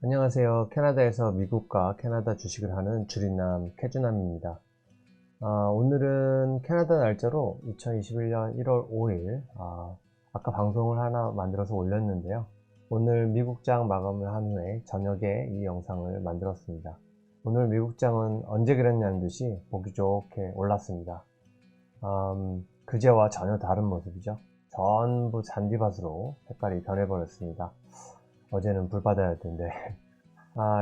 안녕하세요. 캐나다에서 미국과 캐나다 주식을 하는 주린남 캐주남입니다. 오늘은 캐나다 날짜로 2021년 1월 5일, 아까 방송을 하나 만들어서 올렸는데요. 오늘 미국장 마감을 한 후에 저녁에 이 영상을 만들었습니다. 오늘 미국장은 언제 그랬냐는 듯이 보기 좋게 올랐습니다. 그제와 전혀 다른 모습이죠. 전부 잔디밭으로 색깔이 변해버렸습니다. 어제는 불 받아야 할 텐데.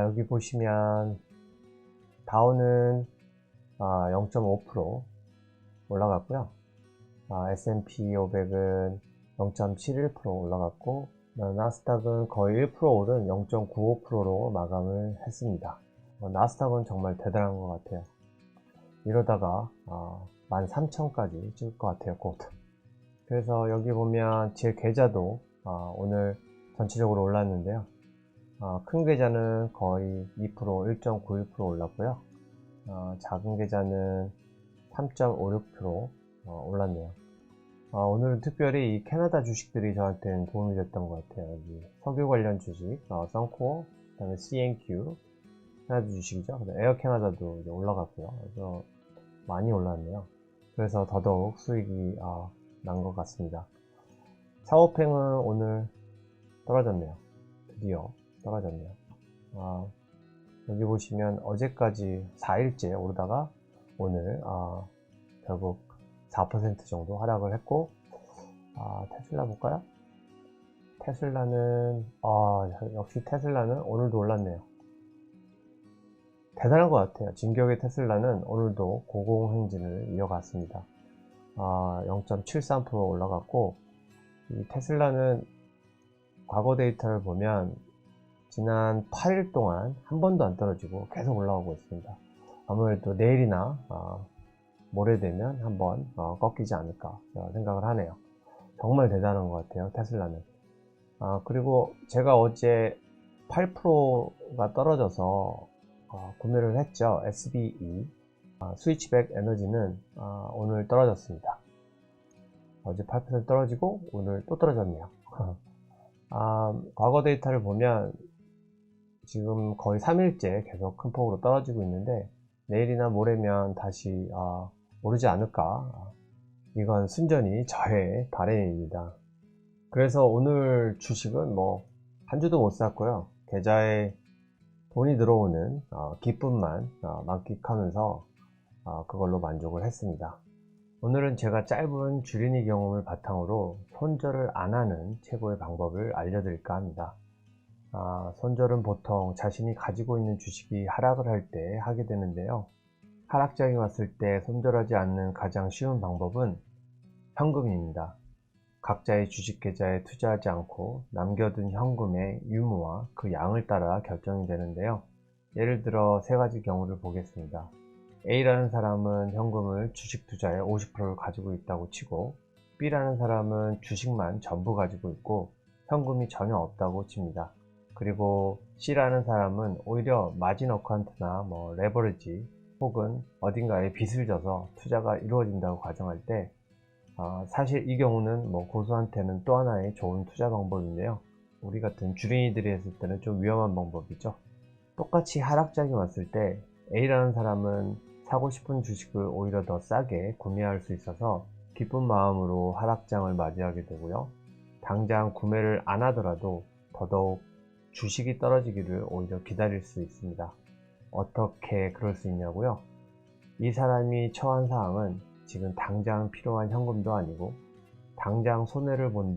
여기 보시면 다우는 0.5% 올라갔고요. S&P 500은 0.71% 올라갔고, 나스닥은 거의 1% 오른 0.95%로 마감을 했습니다. 나스닥은 정말 대단한 것 같아요. 이러다가 13,000까지 찍을 것 같아요, 곧. 그래서 여기 보면 제 계좌도 오늘 전체적으로 올랐는데요. 큰 계좌는 거의 2%, 1.91% 올랐고요. 작은 계좌는 3.56% 올랐네요. 오늘은 특별히 이 캐나다 주식들이 저한테는 도움이 됐던 것 같아요. 여기 석유 관련 주식, 썬코어, 그 다음에 CNQ, 캐나다 주식이죠. 에어 캐나다도 이제 올라갔고요. 그래서 많이 올랐네요. 그래서 더더욱 수익이 난 것 같습니다. 사오팽은 오늘 떨어졌네요. 드디어 떨어졌네요. 여기 보시면 어제까지 4일째 오르다가 오늘 결국 4% 정도 하락을 했고, 테슬라 볼까요? 테슬라는 역시 테슬라는 오늘도 올랐네요. 대단한 것 같아요. 진격의 테슬라는 오늘도 고공행진을 이어갔습니다. 0.73% 올라갔고, 이 테슬라는 과거 데이터를 보면 지난 8일 동안 한 번도 안 떨어지고 계속 올라오고 있습니다. 아무래도 내일이나 모레 되면 한번 꺾이지 않을까 생각을 하네요. 정말 대단한 것 같아요, 테슬라는. 그리고 제가 어제 8%가 떨어져서 구매를 했죠. SBE 스위치백 에너지는 오늘 떨어졌습니다. 어제 8% 떨어지고 오늘 또 떨어졌네요. 과거 데이터를 보면 지금 거의 3일째 계속 큰 폭으로 떨어지고 있는데, 내일이나 모레면 다시 오르지 않을까. 이건 순전히 저의 바람입니다. 그래서 오늘 주식은 한 주도 못 샀고요. 계좌에 돈이 들어오는 기쁨만 만끽하면서 그걸로 만족을 했습니다. 오늘은 제가 짧은 주린이 경험을 바탕으로 손절을 안 하는 최고의 방법을 알려드릴까 합니다. 손절은 보통 자신이 가지고 있는 주식이 하락을 할 때 하게 되는데요. 하락장이 왔을 때 손절하지 않는 가장 쉬운 방법은 현금입니다. 각자의 주식 계좌에 투자하지 않고 남겨둔 현금의 유무와 그 양을 따라 결정이 되는데요. 예를 들어 세 가지 경우를 보겠습니다. A라는 사람은 현금을 주식 투자에 50%를 가지고 있다고 치고, B라는 사람은 주식만 전부 가지고 있고 현금이 전혀 없다고 칩니다. 그리고 C라는 사람은 오히려 마진 어카운트나 레버리지 혹은 어딘가에 빚을 져서 투자가 이루어진다고 가정할 때, 사실 이 경우는 고수한테는 또 하나의 좋은 투자 방법인데요. 우리 같은 주린이들이 했을 때는 좀 위험한 방법이죠. 똑같이 하락장이 왔을 때 A라는 사람은 사고 싶은 주식을 오히려 더 싸게 구매할 수 있어서 기쁜 마음으로 하락장을 맞이하게 되고요. 당장 구매를 안 하더라도 더더욱 주식이 떨어지기를 오히려 기다릴 수 있습니다. 어떻게 그럴 수 있냐고요? 이 사람이 처한 상황은 지금 당장 필요한 현금도 아니고 당장 손해본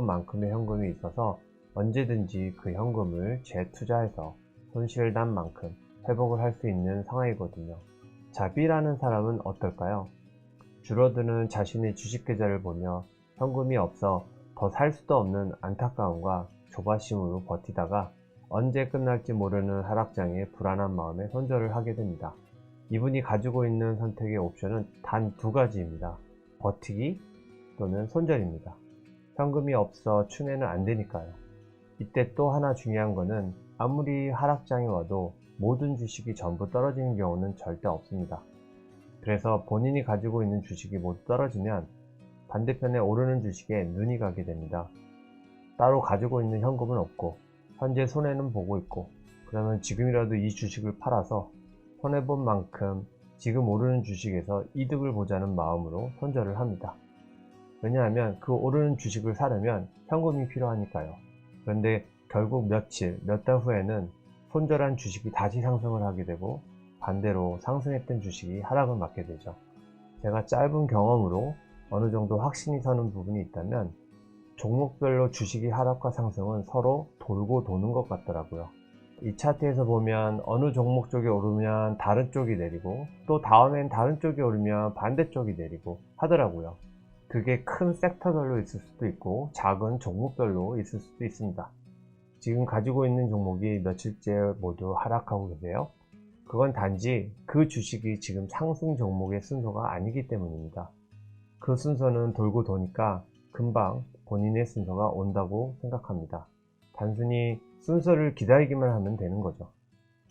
만큼의 현금이 있어서 언제든지 그 현금을 재투자해서 손실 난 만큼 회복을 할 수 있는 상황이거든요. 자, B라는 사람은 어떨까요? 줄어드는 자신의 주식 계좌를 보며 현금이 없어 더 살 수도 없는 안타까움과 조바심으로 버티다가 언제 끝날지 모르는 하락장에 불안한 마음에 손절을 하게 됩니다. 이분이 가지고 있는 선택의 옵션은 단 두 가지입니다. 버티기 또는 손절입니다. 현금이 없어 추매는 안 되니까요. 이때 또 하나 중요한 거는 아무리 하락장이 와도 모든 주식이 전부 떨어지는 경우는 절대 없습니다. 그래서 본인이 가지고 있는 주식이 모두 떨어지면 반대편에 오르는 주식에 눈이 가게 됩니다. 따로 가지고 있는 현금은 없고 현재 손해는 보고 있고, 그러면 지금이라도 이 주식을 팔아서 손해본 만큼 지금 오르는 주식에서 이득을 보자는 마음으로 손절을 합니다. 왜냐하면 그 오르는 주식을 사려면 현금이 필요하니까요. 그런데 결국 며칠, 몇 달 후에는 손절한 주식이 다시 상승을 하게 되고, 반대로 상승했던 주식이 하락을 맞게 되죠. 제가 짧은 경험으로 어느 정도 확신이 서는 부분이 있다면, 종목별로 주식이 하락과 상승은 서로 돌고 도는 것 같더라고요. 이 차트에서 보면 어느 종목 쪽이 오르면 다른 쪽이 내리고, 또 다음엔 다른 쪽이 오르면 반대쪽이 내리고 하더라고요. 그게 큰 섹터별로 있을 수도 있고 작은 종목별로 있을 수도 있습니다. 지금 가지고 있는 종목이 며칠째 모두 하락하고 계세요. 그건 단지 그 주식이 지금 상승 종목의 순서가 아니기 때문입니다. 그 순서는 돌고 도니까 금방 본인의 순서가 온다고 생각합니다. 단순히 순서를 기다리기만 하면 되는 거죠.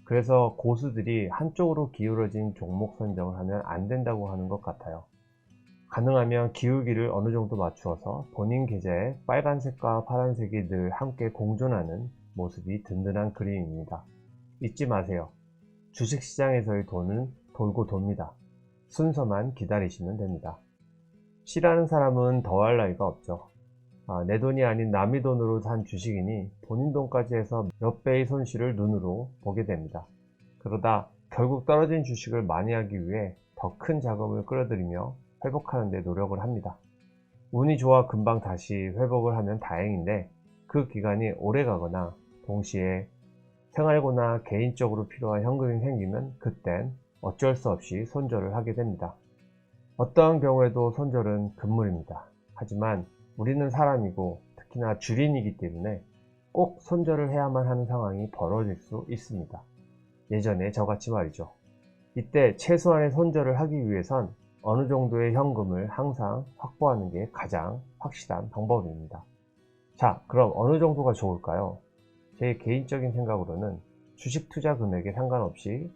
그래서 고수들이 한쪽으로 기울어진 종목 선정을 하면 안 된다고 하는 것 같아요. 가능하면 기울기를 어느 정도 맞추어서 본인 계좌에 빨간색과 파란색이 늘 함께 공존하는 모습이 든든한 그림입니다. 잊지 마세요. 주식시장에서의 돈은 돌고 돕니다. 순서만 기다리시면 됩니다. 싫어하는 사람은 더할 나위가 없죠. 내 돈이 아닌 남의 돈으로 산 주식이니 본인 돈까지 해서 몇 배의 손실을 눈으로 보게 됩니다. 그러다 결국 떨어진 주식을 만회하기 위해 더 큰 자금을 끌어들이며 회복하는 데 노력을 합니다. 운이 좋아 금방 다시 회복을 하면 다행인데, 그 기간이 오래 가거나 동시에 생활고나 개인적으로 필요한 현금이 생기면 그땐 어쩔 수 없이 손절을 하게 됩니다. 어떠한 경우에도 손절은 금물입니다. 하지만 우리는 사람이고 특히나 주린이기 때문에 꼭 손절을 해야만 하는 상황이 벌어질 수 있습니다. 예전에 저같이 말이죠. 이때 최소한의 손절을 하기 위해선 어느 정도의 현금을 항상 확보하는 게 가장 확실한 방법입니다. 자, 그럼 어느 정도가 좋을까요? 제 개인적인 생각으로는 주식 투자 금액에 상관없이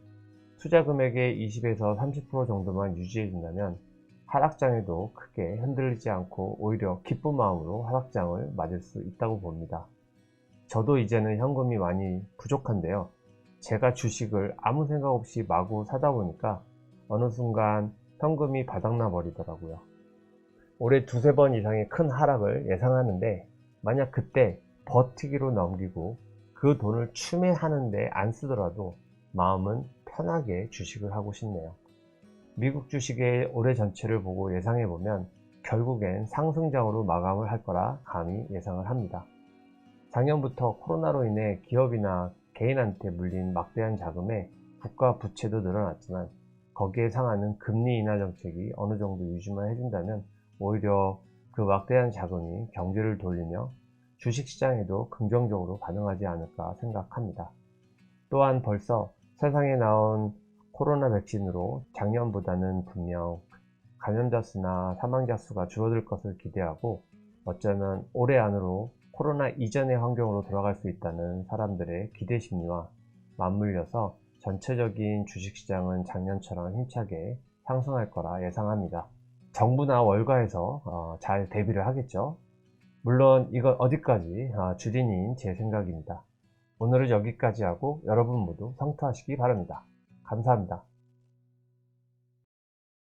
투자 금액의 20에서 30% 정도만 유지해 준다면 하락장에도 크게 흔들리지 않고 오히려 기쁜 마음으로 하락장을 맞을 수 있다고 봅니다. 저도 이제는 현금이 많이 부족한데요. 제가 주식을 아무 생각 없이 마구 사다 보니까 어느 순간 현금이 바닥나 버리더라고요. 올해 두세 번 이상의 큰 하락을 예상하는데, 만약 그때 버티기로 넘기고 그 돈을 추매하는데 안 쓰더라도 마음은 편하게 주식을 하고 싶네요. 미국 주식의 올해 전체를 보고 예상해보면 결국엔 상승장으로 마감을 할 거라 감히 예상을 합니다. 작년부터 코로나로 인해 기업이나 개인한테 물린 막대한 자금에 국가 부채도 늘어났지만, 거기에 상하는 금리 인하 정책이 어느 정도 유지만 해준다면 오히려 그 막대한 자금이 경제를 돌리며 주식시장에도 긍정적으로 반응하지 않을까 생각합니다. 또한 벌써 세상에 나온 코로나 백신으로 작년보다는 분명 감염자 수나 사망자 수가 줄어들 것을 기대하고, 어쩌면 올해 안으로 코로나 이전의 환경으로 돌아갈 수 있다는 사람들의 기대 심리와 맞물려서 전체적인 주식시장은 작년처럼 힘차게 상승할 거라 예상합니다. 정부나 월가에서 잘 대비를 하겠죠. 물론 이건 어디까지 주린이인 제 생각입니다. 오늘은 여기까지 하고 여러분 모두 성투하시기 바랍니다. 감사합니다.